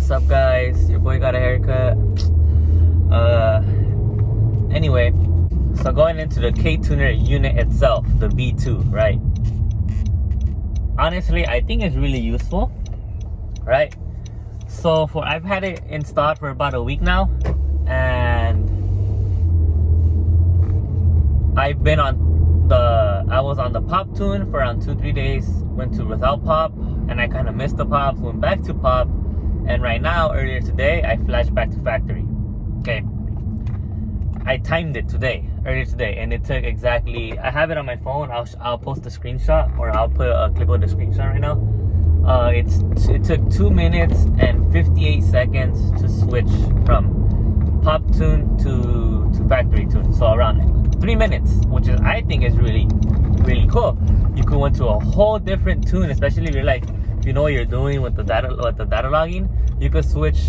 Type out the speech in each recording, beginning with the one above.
What's up, guys? Your boy got a haircut. Anyway, so going into the Ktuner unit itself, the V2, right? Honestly, I think it's really useful, right? So I've had it installed for about a week now, and I was on the pop tune for around 2-3 days, went to without pop, and I kind of missed the pops, went back to pop, and right now, earlier today, I flashed back to factory. Okay, I timed it earlier today, and it took exactly, I have it on my phone, I'll post a screenshot, or I'll put a clip of the screenshot right now. It took 2 minutes and 58 seconds to switch from pop tune to factory tune, so around 3 minutes, which is, I think, is really, really cool. You could go into a whole different tune, especially if you're like, if you know what you're doing with the data logging, you could switch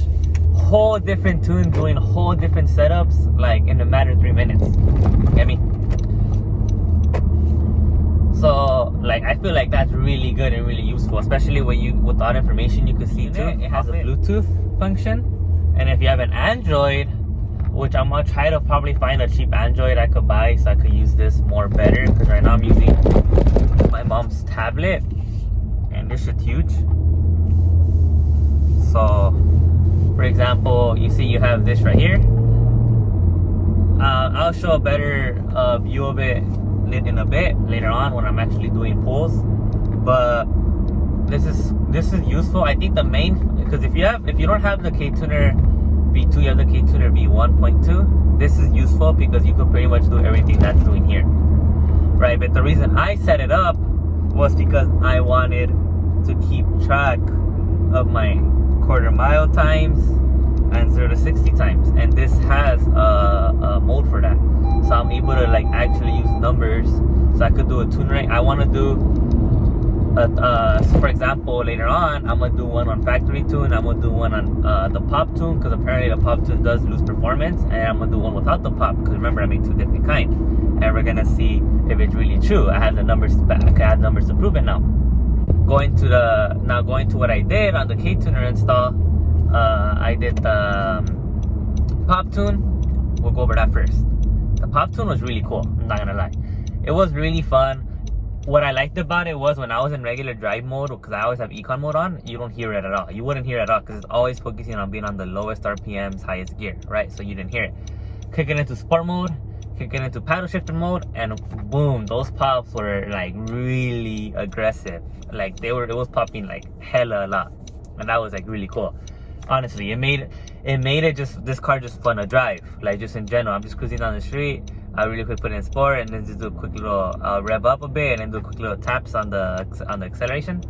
whole different tunes, doing whole different setups, like in a matter of 3 minutes. Get me? So, like, I feel like that's really good and really useful, especially with all the information you can see too. It has a Bluetooth function, and if you have an Android, which I'm gonna try to probably find a cheap Android I could buy so I could use this more better, because right now I'm using my mom's tablet, and this shit's huge. So, for example, you see you have this right here. I'll show a better view of it in a bit later on when I'm actually doing pulls. But this is useful. I think the main, because if you don't have the Ktuner V2, you have the Ktuner V1.2. This is useful because you could pretty much do everything that's doing here, right? But the reason I set it up was because I wanted to keep track of my quarter mile times and 0 to 60 times, and this has a mode for that, so I'm able to like actually use numbers. So I could do a tune rate. I want to do so for example, later on I'm gonna do one on factory tune, I'm gonna do one on the pop tune, because apparently the pop tune does lose performance, and I'm gonna do one without the pop, because remember, I made 2 different kinds, and we're gonna see if it's really true. I have the numbers back, I have numbers to prove it now. Going to what I did on the Ktuner install, I did the pop tune. We'll go over that first. The pop tune was really cool, I'm not gonna lie. It was really fun. What I liked about it was when I was in regular drive mode, because I always have econ mode on, you don't hear it at all. You wouldn't hear it at all, because it's always focusing on being on the lowest RPMs, highest gear, right? So you didn't hear it. Kick it into sport mode, kick it into paddle shifter mode, and boom, those pops were like really aggressive. Like it was popping like hella a lot, and that was like really cool. Honestly, it made it just, this car just fun to drive. Like just in general, I'm just cruising down the street, I really could put it in sport, and then just do a quick little rev up a bit, and then do a quick little taps on the acceleration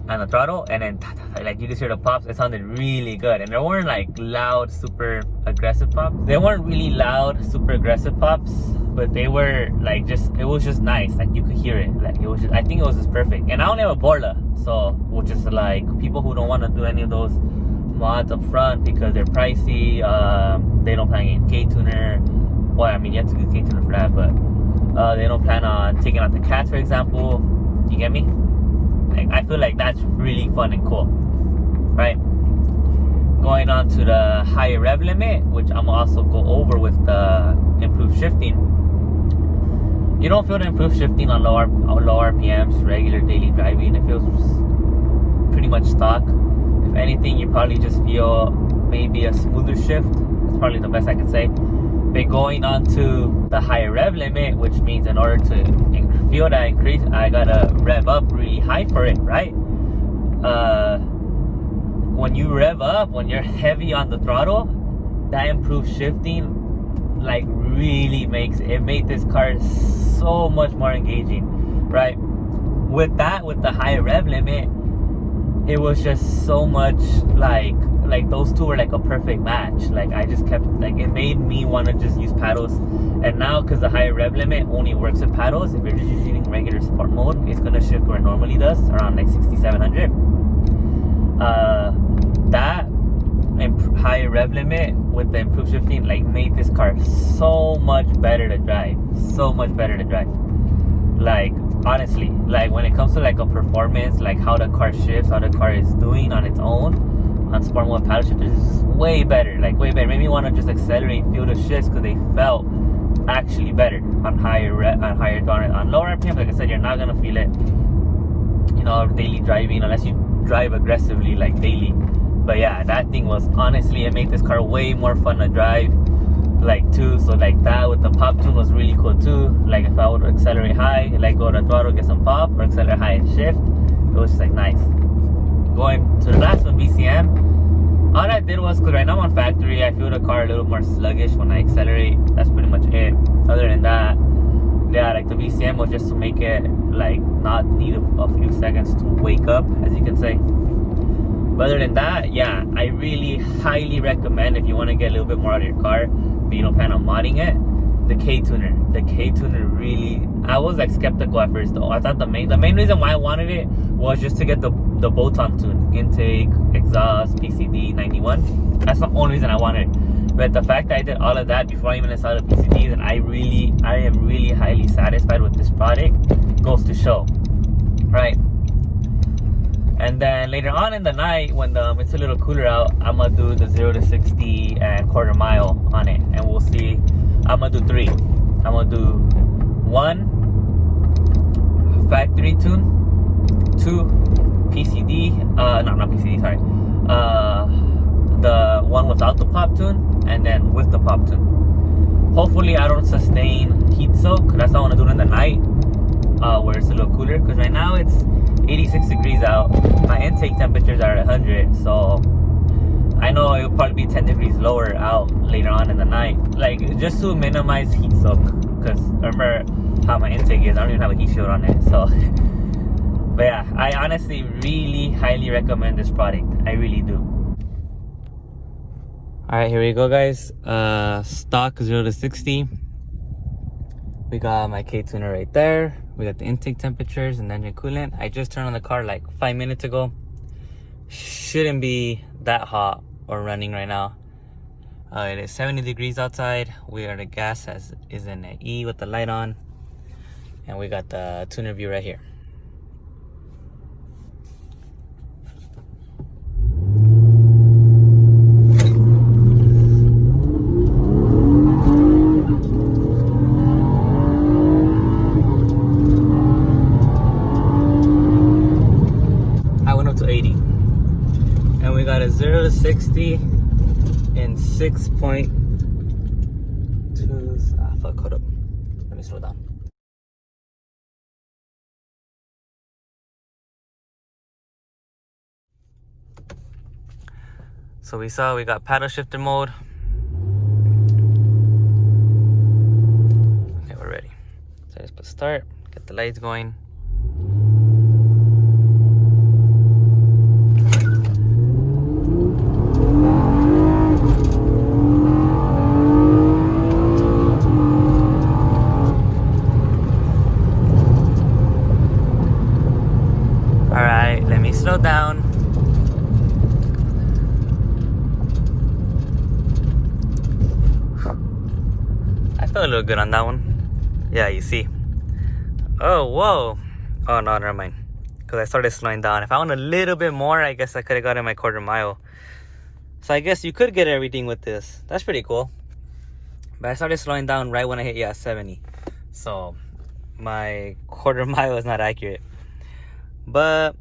and the throttle, and then like you just hear the pops. It sounded really good, and there weren't like loud, super aggressive pops. They weren't really loud, super aggressive pops, but they were like it was just nice. Like you could hear it. Like it was just, I think it was just perfect. And I only have a Borla, so which is like people who don't want to do any of those mods up front because they're pricey. They don't plan on getting Ktuner. Well, I mean, you have to do Ktuner for that, but they don't plan on taking out the cats, for example. You get me? Like, I feel like that's really fun and cool, right? Going on to the higher rev limit, which I'm also go over with the improved shifting. You don't feel the improved shifting on low RPMs, regular daily driving. It feels pretty much stock. If anything, you probably just feel maybe a smoother shift. That's probably the best I can say. But going on to the higher rev limit, which means in order to feel that increase, I gotta rev up really high for it, right? When you rev up, when you're heavy on the throttle, that improved shifting like really made this car so much more engaging, right? With the higher rev limit, it was just so much like those two were like a perfect match. Like I just kept, like it made me want to just use paddles. And now, because the higher rev limit only works with paddles, if you're just using regular sport mode, it's gonna shift where it normally does, around like 6,700. That higher rev limit with the improved shifting like made this car so much better to drive. Like honestly, like when it comes to like a performance, like how the car shifts, how the car is doing on its own, on sport mode paddle shifters is just way better, like way better. Made me want to just accelerate and feel the shifts because they felt actually better on higher on lower RPM. Like I said, you're not gonna feel it, you know, daily driving unless you drive aggressively like daily. But yeah, that thing was honestly, it made this car way more fun to drive, like too. So like that with the pop tune was really cool too. Like if I would accelerate high, like go to throttle, get some pop, or accelerate high and shift, it was just like nice. Going to the last one, BCM, all I did was, because right now I'm on factory, I feel the car a little more sluggish when I accelerate. That's pretty much it. Other than that, yeah, like the BCM was just to make it like not need a few seconds to wake up, as you can say. But other than that, yeah, I really highly recommend, if you want to get a little bit more out of your car but you don't plan on modding it, the Ktuner. The Ktuner really, I was like skeptical at first though. I thought the main reason why I wanted it was just to get the bolt-on tune, intake, exhaust, PCD 91. That's the only reason I wanted it. But the fact that I did all of that before I even installed the PCDs, and I am really highly satisfied with this product, goes to show, right? And then later on in the night, when it's a little cooler out, I'm gonna do the 0 to 60 and quarter mile on it, and we'll see. I'm gonna do 3. I'm gonna do 1 factory tune, 2 PCD. No, not PCD. Sorry. The one without the pop tune, and then with the pop tune. Hopefully, I don't sustain heat soak. That's why I want to do it in the night, where it's a little cooler. Because right now it's 86 degrees out. My intake temperatures are 100, so I know it'll probably be 10 degrees lower out later on in the night, like just to minimize heat soak. Because remember how my intake is, I don't even have a heat shield on it. So but yeah, I honestly really highly recommend this product. I really do. Alright, here we go guys. Stock 0 to 60. We got my Ktuner right there. We got the intake temperatures and engine coolant. I just turned on the car like 5 minutes ago. Shouldn't be that hot or running right now. It is 70 degrees outside. We are, the gas is in an E with the light on. And we got the tuner view right here. We got a 0 to 60 in 6.2. Fuck, hold up. Let me slow down. So we got paddle shifter mode. Okay, we're ready. So let's put start, get the lights going. Slow down. I felt a little good on that one. Yeah, you see. Oh, whoa. Oh, no, never mind. Because I started slowing down. If I want a little bit more, I guess I could have gotten my quarter mile. So I guess you could get everything with this. That's pretty cool. But I started slowing down right when I hit 70. So my quarter mile is not accurate. But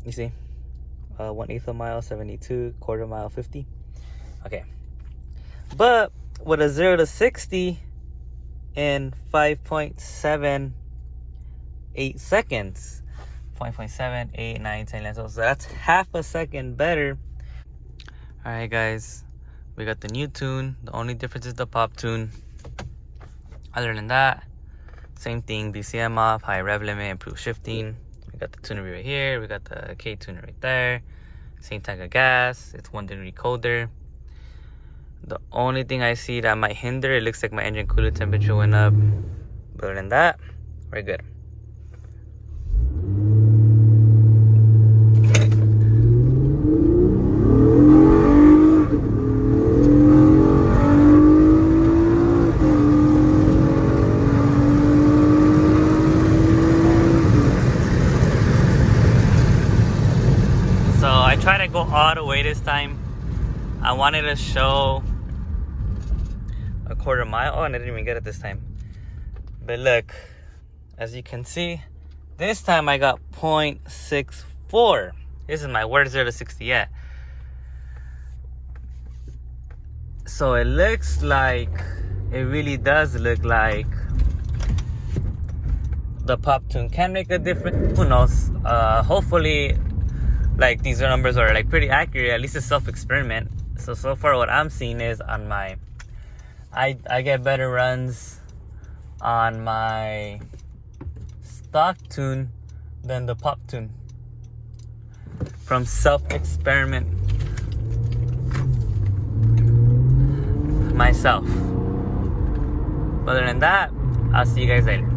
you see, 1/8 a mile, 72, quarter mile, 50. Okay. But with a 0 to 60 in 5.78 seconds. 5.7, 8, 9, 10, 11. So that's half a second better. Alright guys, we got the new tune. The only difference is the pop tune. Other than that, same thing, BCM off, high rev limit, improved shifting. We got the tuner right here. We got the Ktuner right there. Same tank of gas. It's 1 degree colder. The only thing I see that might hinder, it looks like my engine coolant temperature went up. But other than that, we're good. all the way this time. I wanted to show a quarter mile. Oh, and I didn't even get it this time. But look, as you can see, this time I got 0.64. This is my worst 0 to 60 yet. So it looks like, it really does look like the pop tune can make a difference. Who knows? Hopefully, like, these numbers are like pretty accurate. At least a self-experiment. So far what I'm seeing is on my, I get better runs on my stock tune than the pop tune from self-experiment myself. Other than that, I'll see you guys later.